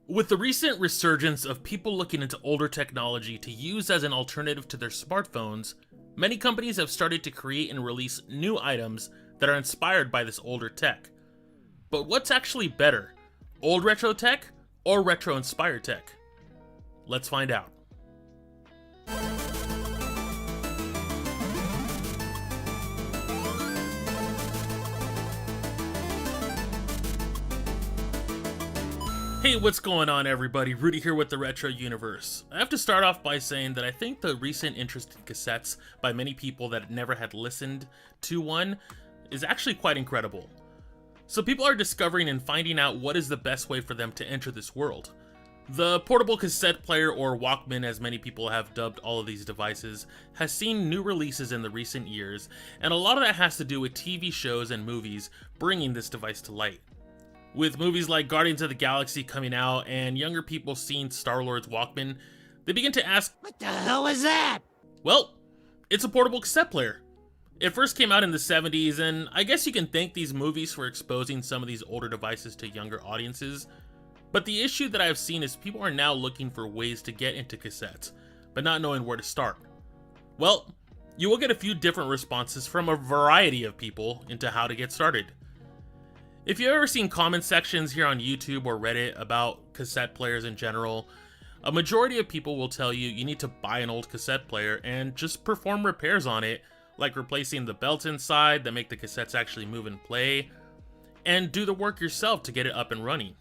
With the recent resurgence of people looking into older technology to use as an alternative to their smartphones, many companies have started to create and release new items that are inspired by this older tech. But what's actually better, old retro tech or retro inspired tech? Let's find out. Hey, what's going on everybody? Rudy here with the Retro Universe. I have to start off by saying that I think the recent interest in cassettes by many people that never had listened to one is actually quite incredible. So people are discovering and finding out what is the best way for them to enter this world. The portable cassette player, or Walkman as many people have dubbed all of these devices, has seen new releases in the recent years, and a lot of that has to do with TV shows and movies bringing this device to light. With movies like Guardians of the Galaxy coming out and younger people seeing Star-Lord's Walkman, they begin to ask, What the hell is that? well, it's a portable cassette player. It first came out in the 70s, and I guess you can thank these movies for exposing some of these older devices to younger audiences. But the issue that I've seen is people are now looking for ways to get into cassettes, but not knowing where to start. Well, you will get a few different responses from a variety of people into how to get started. If you've ever seen comment sections here on YouTube or Reddit about cassette players in general, a majority of people will tell you need to buy an old cassette player and just perform repairs on it, like replacing the belts inside that make the cassettes actually move and play, and do the work yourself to get it up and running.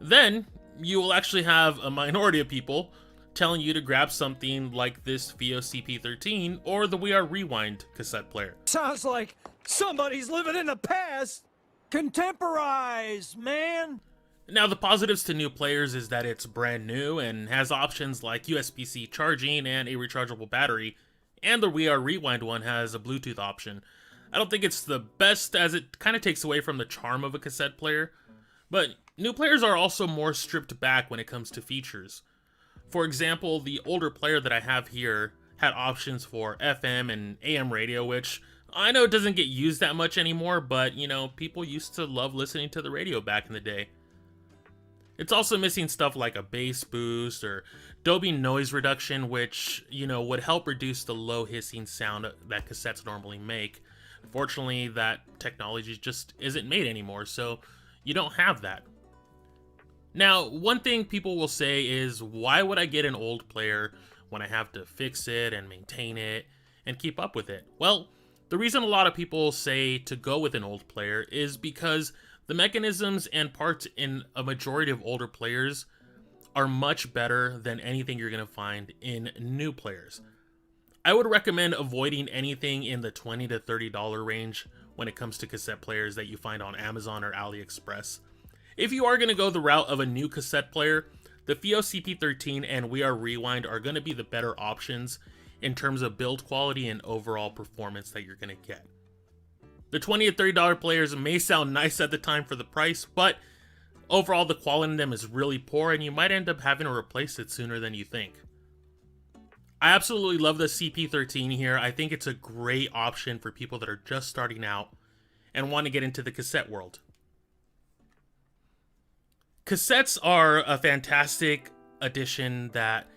Then, you will actually have a minority of people telling you to grab something like this VOCP13 or the We Are Rewind cassette player. Sounds like somebody's living in the past. Contemporize, man. Now, the positives to new players is that it's brand new and has options like USB-C charging and a rechargeable battery, and the We Are Rewind one has a Bluetooth option. I don't think it's the best, as it kind of takes away from the charm of a cassette player, but new players are also more stripped back when it comes to features. For example, the older player that I have here had options for FM and AM radio, which I know it doesn't get used that much anymore, but, people used to love listening to the radio back in the day. It's also missing stuff like a bass boost or Dolby noise reduction, which, would help reduce the low hissing sound that cassettes normally make. Unfortunately, that technology just isn't made anymore, so you don't have that. Now, one thing people will say is, why would I get an old player when I have to fix it and maintain it and keep up with it? Well, the reason a lot of people say to go with an old player is because the mechanisms and parts in a majority of older players are much better than anything you're going to find in new players. I would recommend avoiding anything in the $20 to $30 range when it comes to cassette players that you find on Amazon or AliExpress. If you are going to go the route of a new cassette player, the VOCP13 and We Are Rewind are going to be the better options in terms of build quality and overall performance that you're going to get. The $20 to $30 players may sound nice at the time for the price, but overall the quality in them is really poor and you might end up having to replace it sooner than you think. I absolutely love the CP13 here. I think it's a great option for people that are just starting out and want to get into the cassette world. Cassettes are a fantastic addition that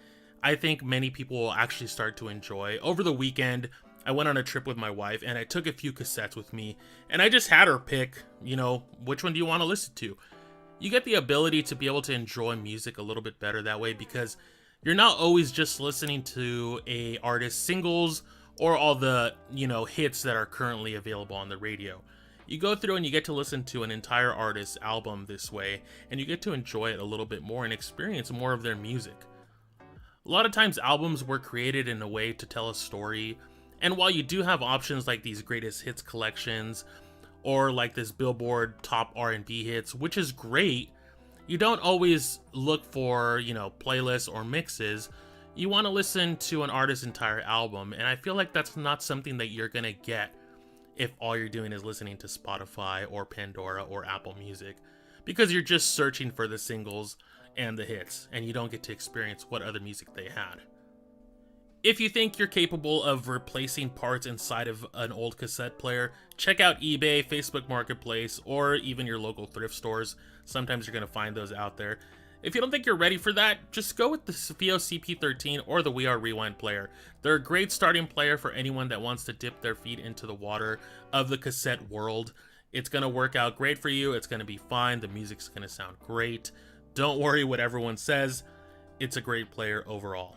I think many people will actually start to enjoy. Over the weekend, I went on a trip with my wife and I took a few cassettes with me and I just had her pick, which one do you want to listen to? You get the ability to be able to enjoy music a little bit better that way because you're not always just listening to a artist's singles or all the, hits that are currently available on the radio. You go through and you get to listen to an entire artist's album this way and you get to enjoy it a little bit more and experience more of their music. A lot of times albums were created in a way to tell a story, and while you do have options like these greatest hits collections or like this Billboard top R&B hits, which is great, you don't always look for, playlists or mixes. You want to listen to an artist's entire album, and I feel like that's not something that you're going to get if all you're doing is listening to Spotify or Pandora or Apple Music, because you're just searching for the singles and the hits, and you don't get to experience what other music they had. If you think you're capable of replacing parts inside of an old cassette player, check out eBay, Facebook Marketplace, or even your local thrift stores. Sometimes you're going to find those out there. If you don't think you're ready for that, just go with the Sophio CP13 or the We Are Rewind player. They're a great starting player for anyone that wants to dip their feet into the water of the cassette world. It's going to work out great for you. It's going to be fine. The music's going to sound great. Don't worry what everyone says. It's a great player overall.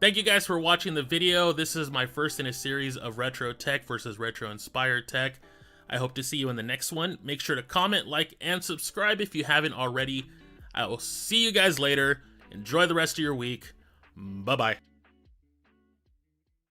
Thank you guys for watching the video. This is my first in a series of retro tech versus retro inspired tech. I hope to see you in the next one. Make sure to comment, like, and subscribe if you haven't already. I will see you guys later. Enjoy the rest of your week. Bye-bye.